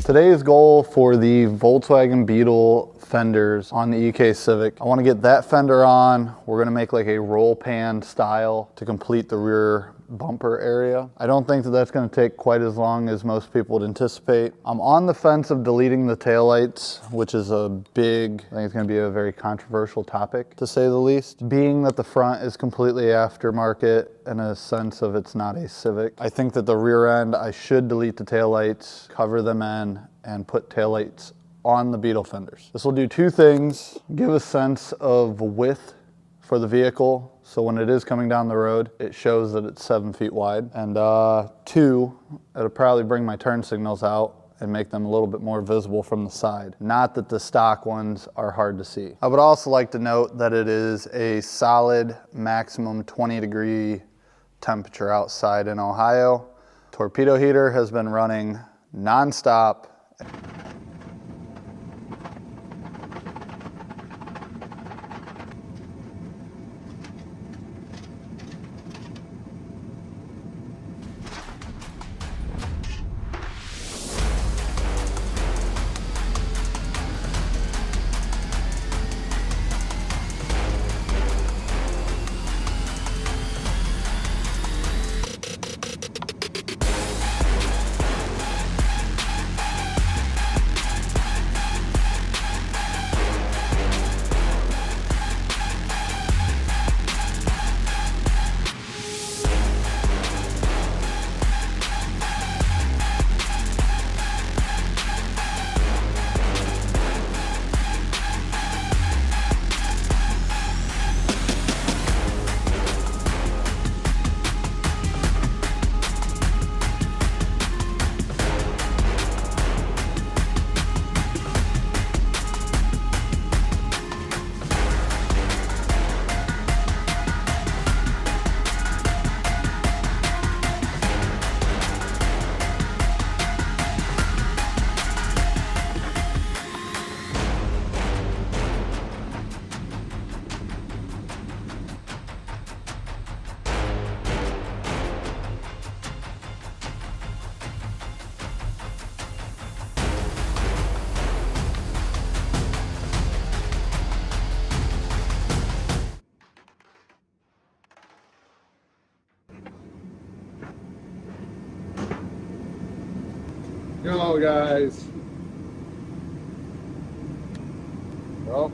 Today's goal for the Volkswagen Beetle fenders on the EK Civic, I want to get that fender on. We're going to make like a roll pan style to complete the rear bumper area. I don't think that that's going to take quite as long as most people would anticipate. I'm on the fence of deleting the taillights, which is I think it's going to be a very controversial topic, to say the least, being that the front is completely aftermarket in a sense of it's not a Civic. I think that the rear end, I should delete the taillights, cover them in, and put taillights on the Beetle fenders. This will do two things: give a sense of width for the vehicle, so when it is coming down the road, it shows that it's 7 feet wide. And two, it'll probably bring my turn signals out and make them a little bit more visible from the side. Not that the stock ones are hard to see. I would also like to note that it is a solid maximum 20-degree temperature outside in Ohio. Torpedo heater has been running nonstop. Go, guys. Well.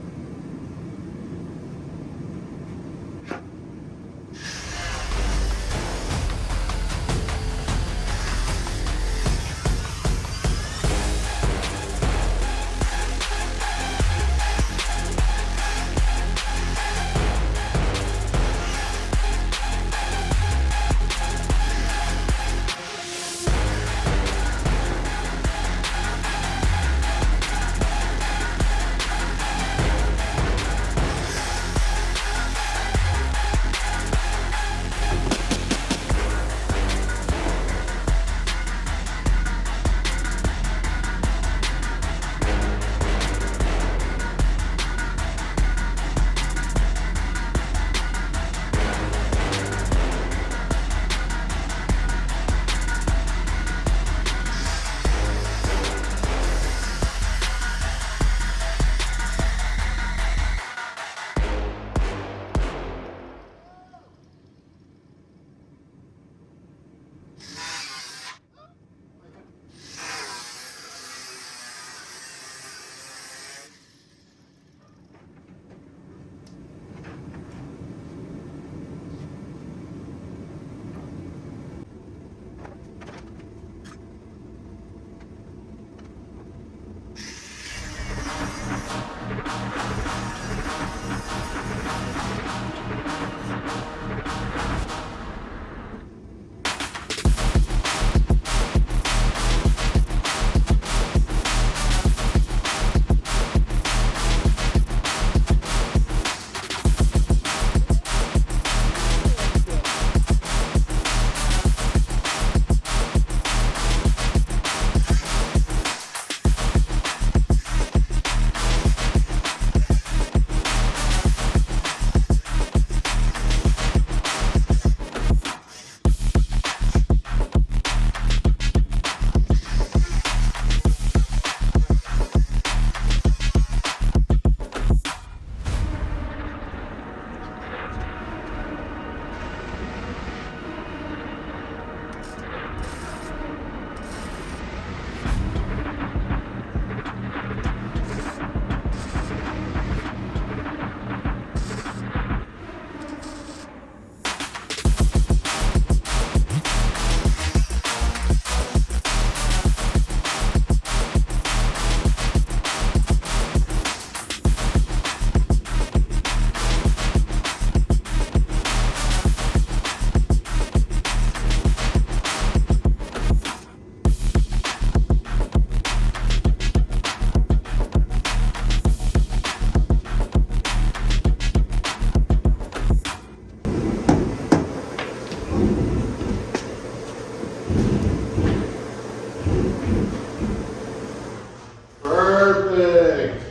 Perfect.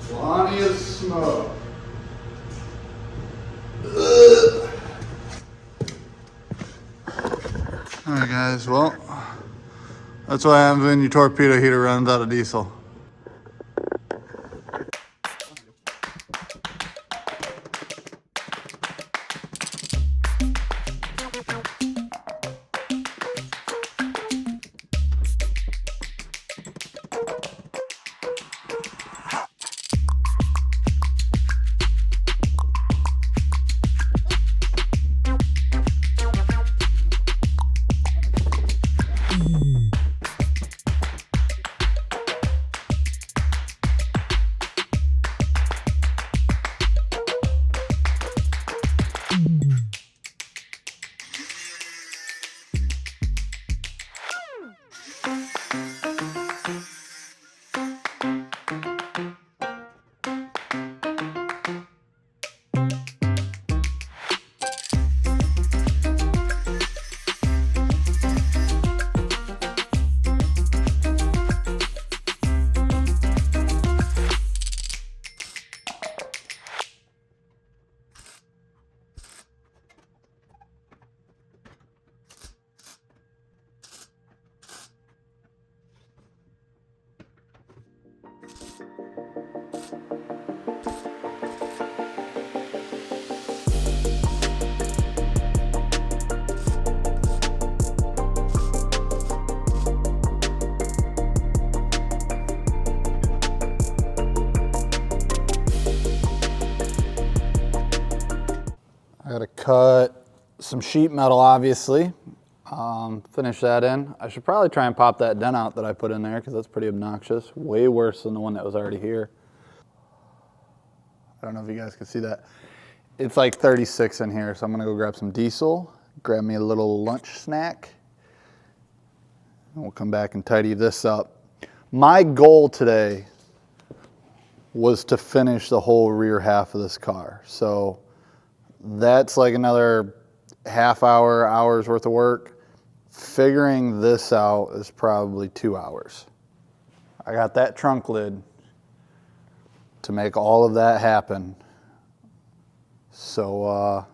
Plenty of smoke. All right, guys, well, that's what happens when your torpedo heater runs out of diesel. I gotta cut some sheet metal, obviously. Finish that in. I should probably try and pop that dent out that I put in there because that's pretty obnoxious. Way worse than the one that was already here. I don't know if you guys can see that. It's like 36 in here, so I'm gonna go grab some diesel, grab me a little lunch snack, and we'll come back and tidy this up. My goal today was to finish the whole rear half of this car. So that's like another half hour, hour's worth of work. Figuring this out is probably 2 hours. I got that trunk lid to make all of that happen. So,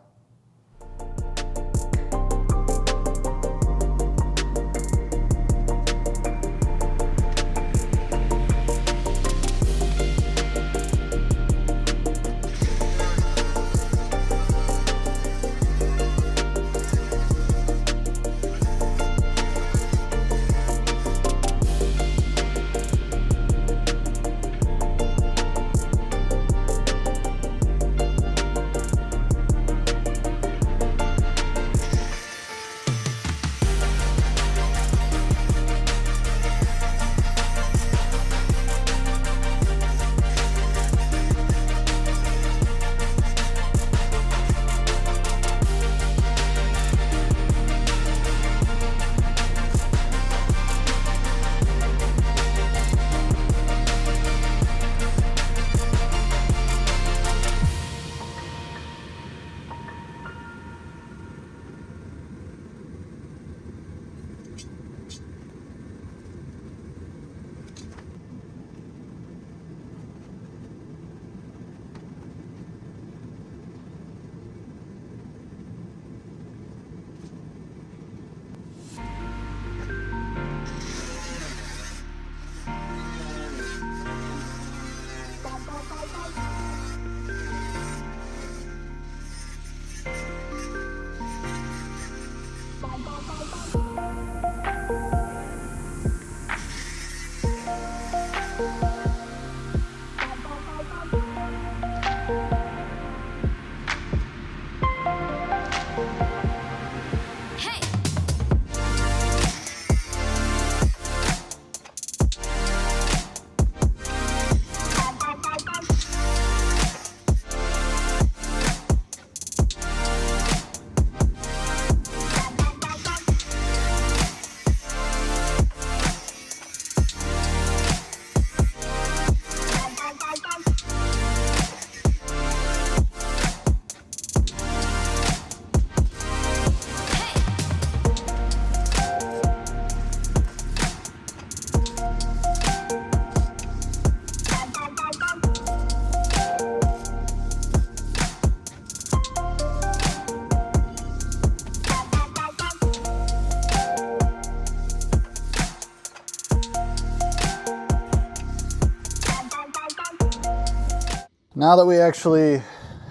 Now that we actually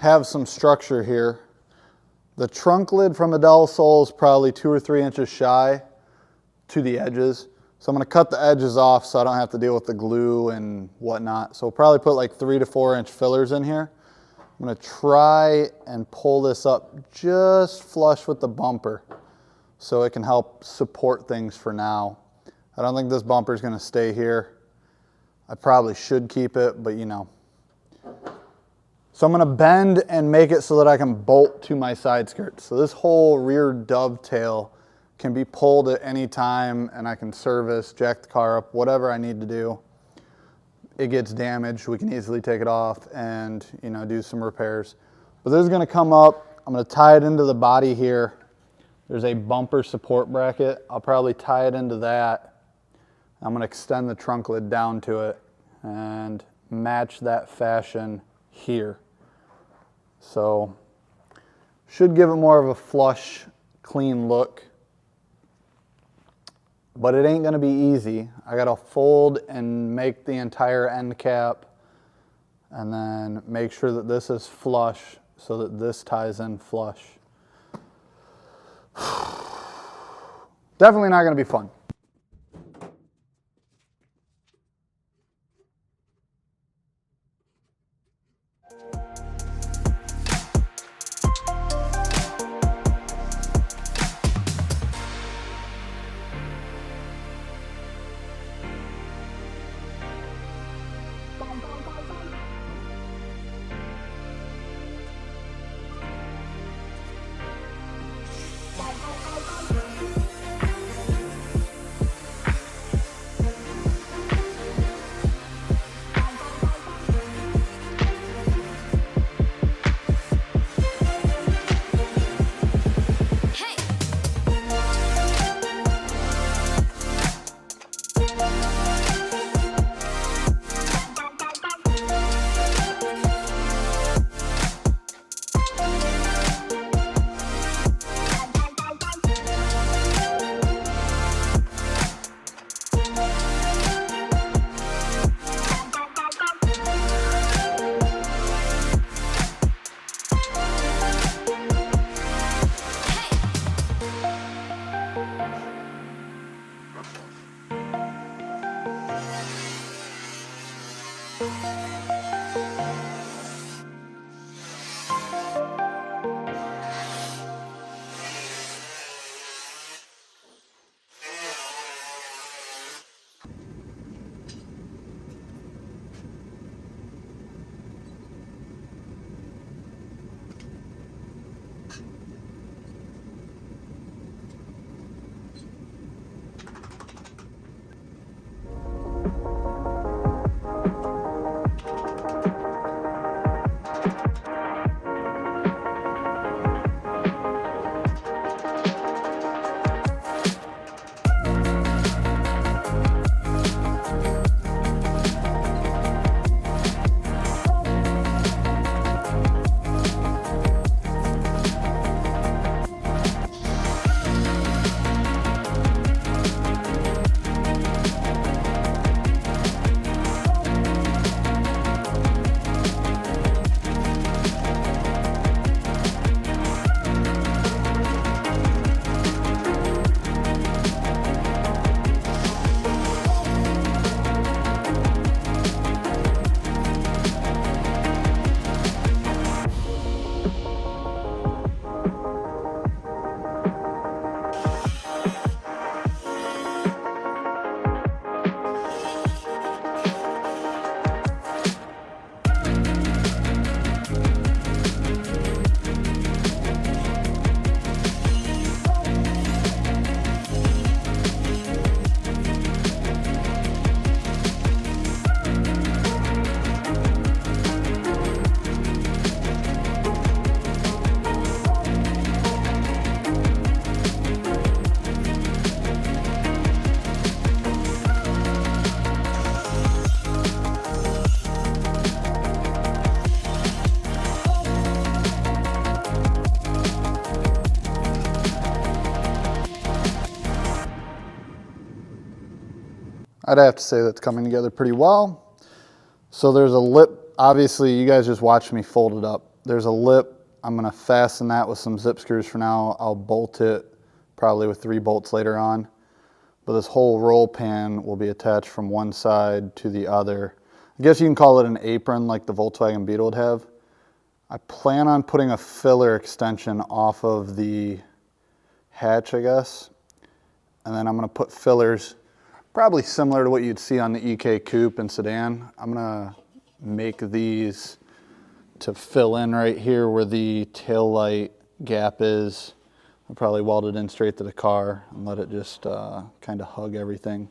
have some structure here, the trunk lid from a Del Sol is probably 2 or 3 inches shy to the edges. So I'm going to cut the edges off so I don't have to deal with the glue and whatnot. So we'll probably put like 3 to 4 inch fillers in here. I'm going to try and pull this up just flush with the bumper so it can help support things for now. I don't think this bumper is going to stay here. I probably should keep it, but you know. So I'm going to bend and make it so that I can bolt to my side skirts. So this whole rear dovetail can be pulled at any time, and I can service, jack the car up, whatever I need to do. It gets damaged, we can easily take it off and, you know, do some repairs. But this is going to come up. I'm going to tie it into the body here. There's a bumper support bracket. I'll probably tie it into that. I'm going to extend the trunk lid down to it and match that fashion here. So should give it more of a flush, clean look. But it ain't going to be easy. I got to fold and make the entire end cap and then make sure that this is flush so that this ties in flush. Definitely not going to be fun. I'd have to say that's coming together pretty well. So there's a lip obviously you guys just watched me fold it up. There's a lip. I'm gonna fasten that with some zip screws for now. I'll bolt it probably with 3 bolts later on. But this whole roll pan will be attached from one side to the other. I guess you can call it an apron like the Volkswagen Beetle would have. I plan on putting a filler extension off of the hatch, I guess. And then I'm gonna put fillers probably similar to what you'd see on the EK Coupe and sedan. I'm gonna make these to fill in right here where the tail light gap is. I'll probably weld it in straight to the car and let it just kind of hug everything.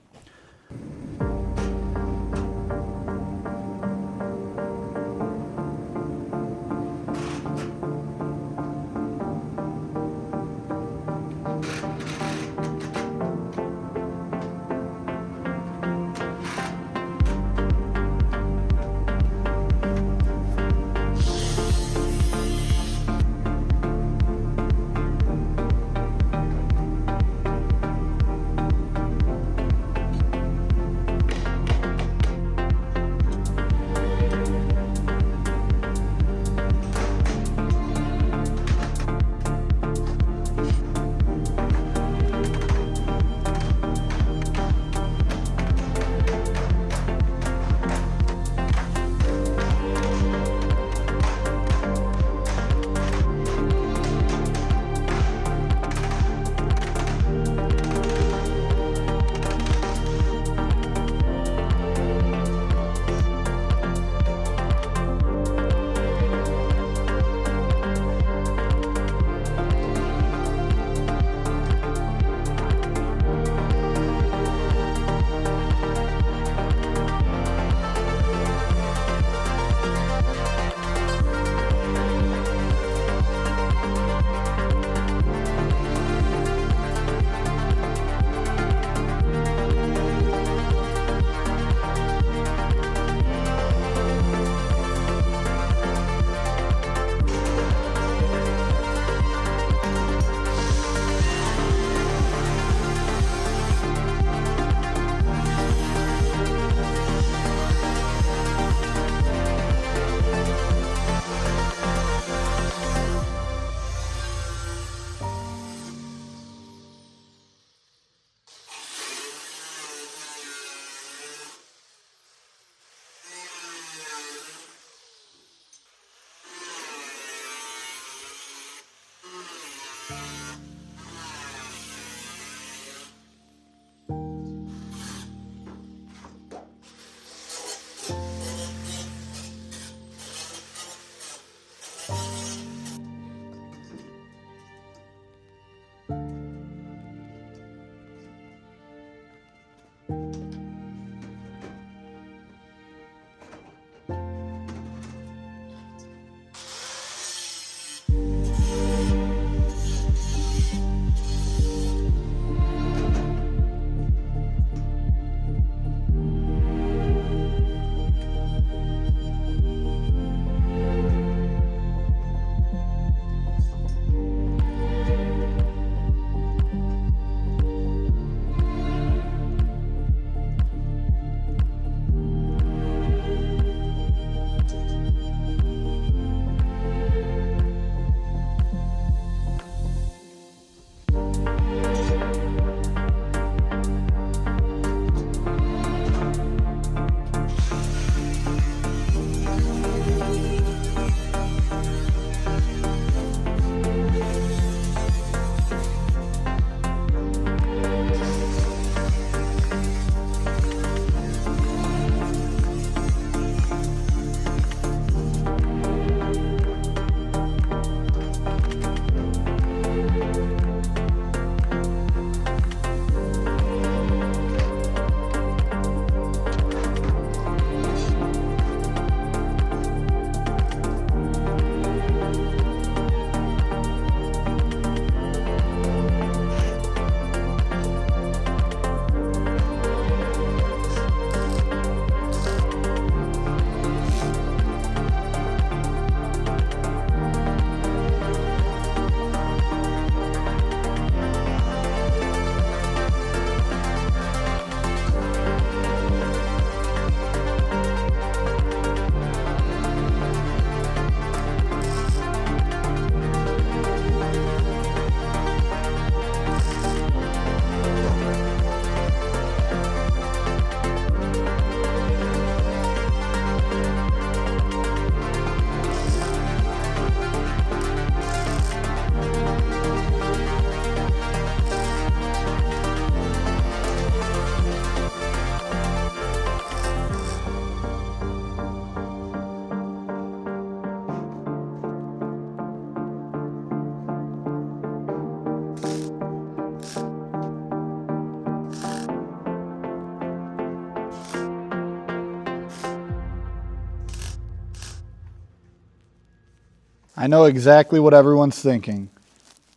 I know exactly what everyone's thinking.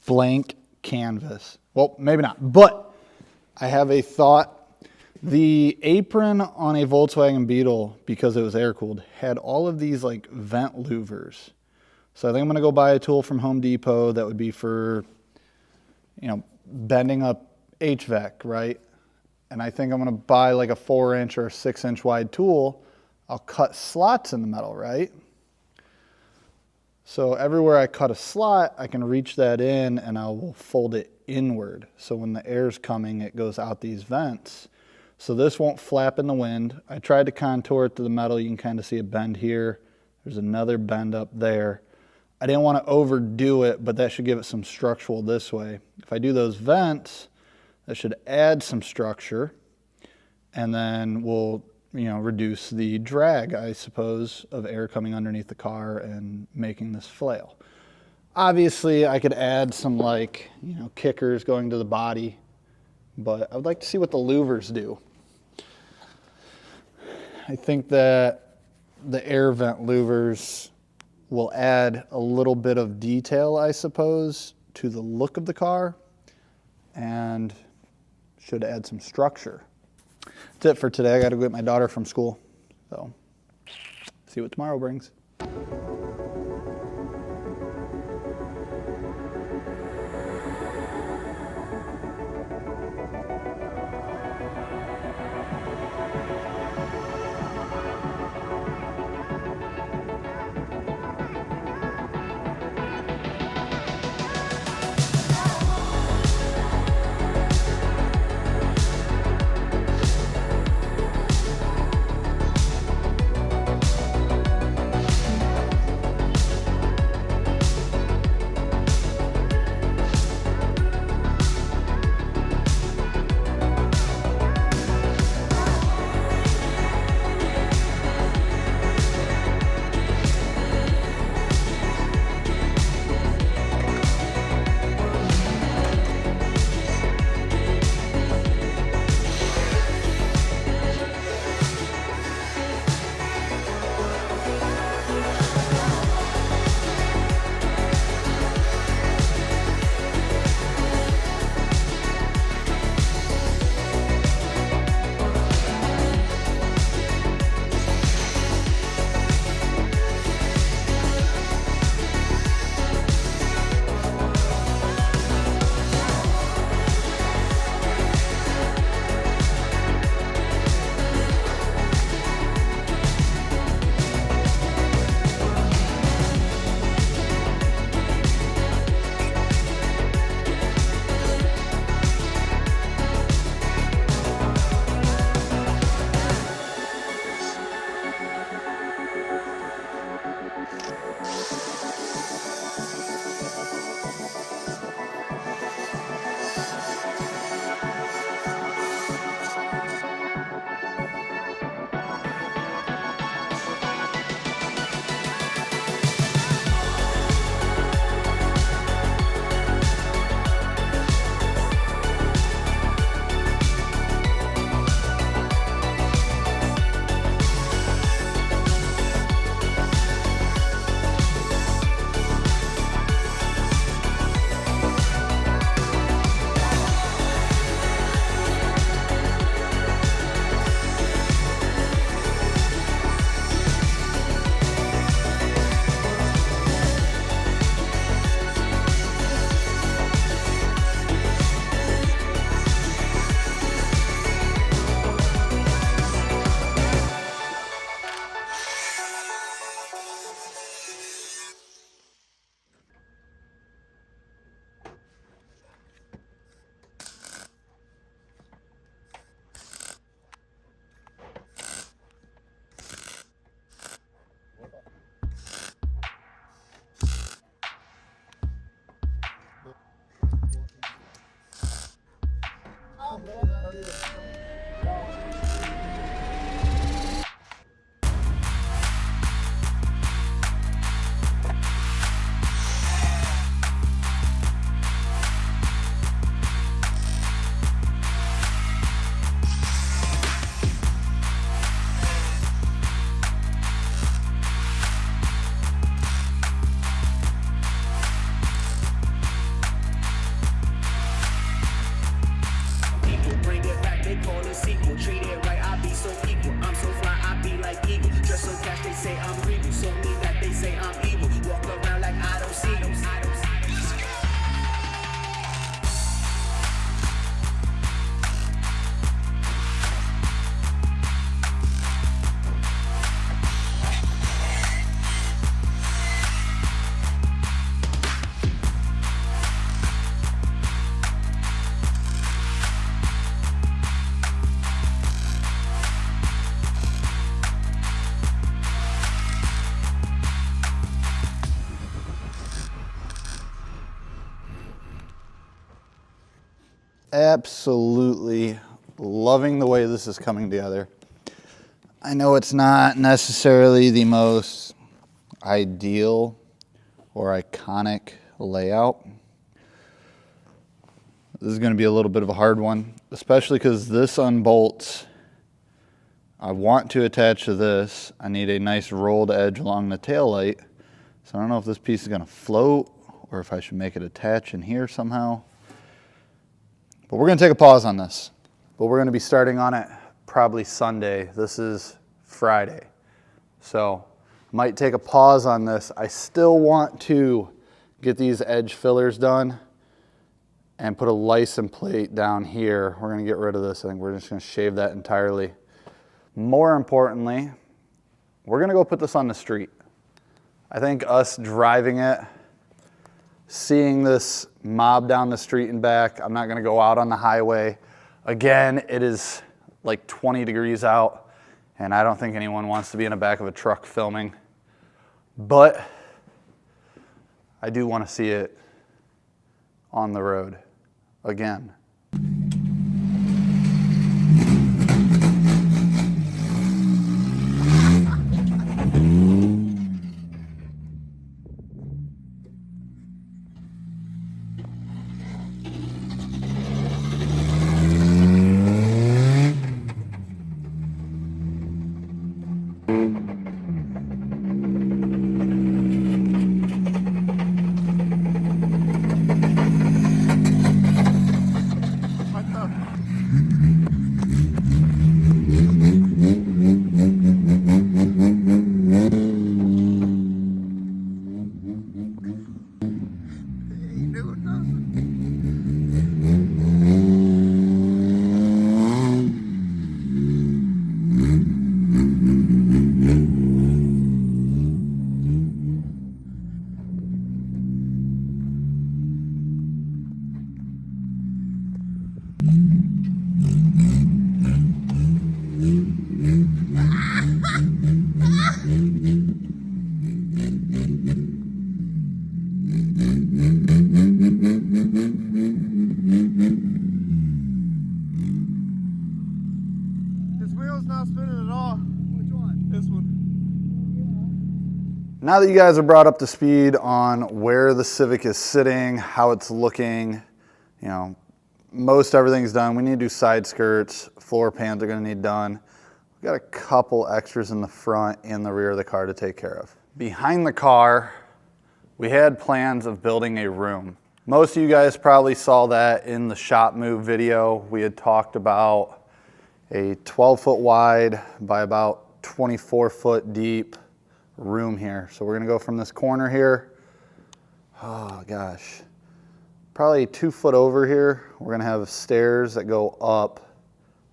Blank canvas. Well, maybe not, but I have a thought. The apron on a Volkswagen Beetle, because it was air-cooled, had all of these like vent louvers. So I think I'm gonna go buy a tool from Home Depot that would be for, you know, bending up HVAC, right? And I think I'm gonna buy like a 4-inch or 6-inch wide tool. I'll cut slots in the metal, right? So everywhere I cut a slot, I can reach that in and I will fold it inward. So when the air's coming, it goes out these vents. So this won't flap in the wind. I tried to contour it to the metal. You can kind of see a bend here. There's another bend up there. I didn't want to overdo it, but that should give it some structural this way. If I do those vents, that should add some structure, and then we'll, you know, reduce the drag, I suppose, of air coming underneath the car and making this flail. Obviously, I could add some, like, you know, kickers going to the body, but I would like to see what the louvers do. I think that the air vent louvers will add a little bit of detail, I suppose, to the look of the car and should add some structure. That's it for today. I got to go get my daughter from school. So, see what tomorrow brings. absolutely loving the way this is coming together. I know it's not necessarily the most ideal or iconic layout. This is going to be a little bit of a hard one, especially because this unbolts. I want to attach to this. I need a nice rolled edge along the tail light. So I don't know if this piece is going to float or if I should make it attach in here somehow. But we're going to take a pause on this. But we're going to be starting on it probably Sunday. This is Friday. So might take a pause on this. I still want to get these edge fillers done and put a license plate down here. We're going to get rid of this. I think we're just going to shave that entirely. More importantly, we're going to go put this on the street. I think us driving it, seeing this mob down the street and back, I'm not going to go out on the highway. Again, it is like 20 degrees out, and I don't think anyone wants to be in the back of a truck filming. But I do want to see it on the road again. Now that you guys are brought up to speed on where the Civic is sitting, how it's looking, you know, most everything's done. We need to do side skirts, floor pans are going to need done. We've got a couple extras in the front and the rear of the car to take care of. Behind the car, we had plans of building a room. Most of you guys probably saw that in the shop move video. We had talked about a 12-foot wide by about 24-foot deep room here. So we're gonna go from this corner here, oh gosh, probably 2 foot over here. We're gonna have stairs that go up.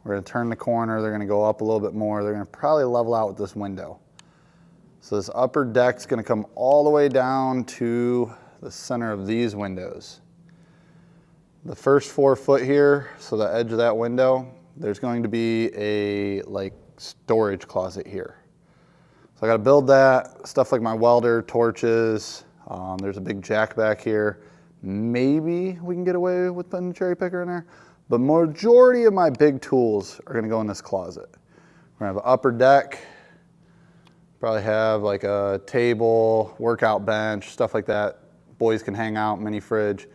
We're gonna turn the corner, they're gonna go up a little bit more. They're gonna probably level out with this window. So this upper deck's gonna come all the way down to the center of these windows. The first 4 foot here, so the edge of that window, there's going to be a like storage closet here. So I got to build that, stuff like my welder, torches, there's a big jack back here. Maybe we can get away with putting a cherry picker in there, but majority of my big tools are going to go in this closet. We're going to have an upper deck, probably have like a table, workout bench, stuff like that. Boys can hang out, mini fridge.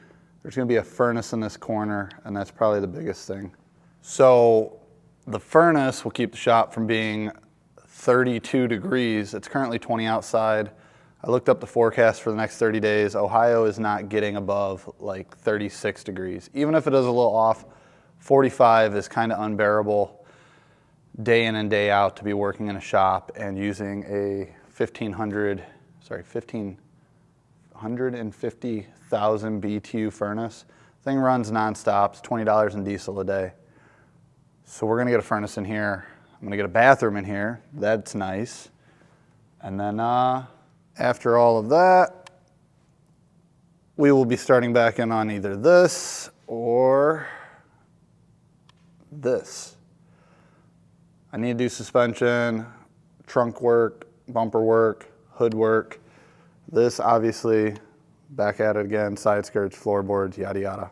There's going to be a furnace in this corner, and that's probably the biggest thing. So the furnace will keep the shop from being 32 degrees. It's currently 20 outside. I looked up the forecast for the next 30 days. Ohio is not getting above like 36 degrees. Even if it is a little off, 45 is kind of unbearable day in and day out to be working in a shop and using a 1,550,000 BTU furnace. Thing runs nonstop. It's $20 in diesel a day. So we're gonna get a furnace in here. I'm gonna get a bathroom in here. That's nice. And then after all of that, we will be starting back in on either this or this. I need to do suspension, trunk work, bumper work, hood work. This obviously, back at it again, side skirts, floorboards, yada yada.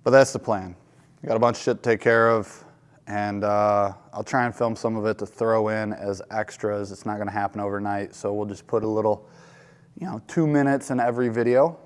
But that's the plan. I got a bunch of shit to take care of, and I'll try and film some of it to throw in as extras. It's not gonna happen overnight, so we'll just put a little, 2 minutes in every video.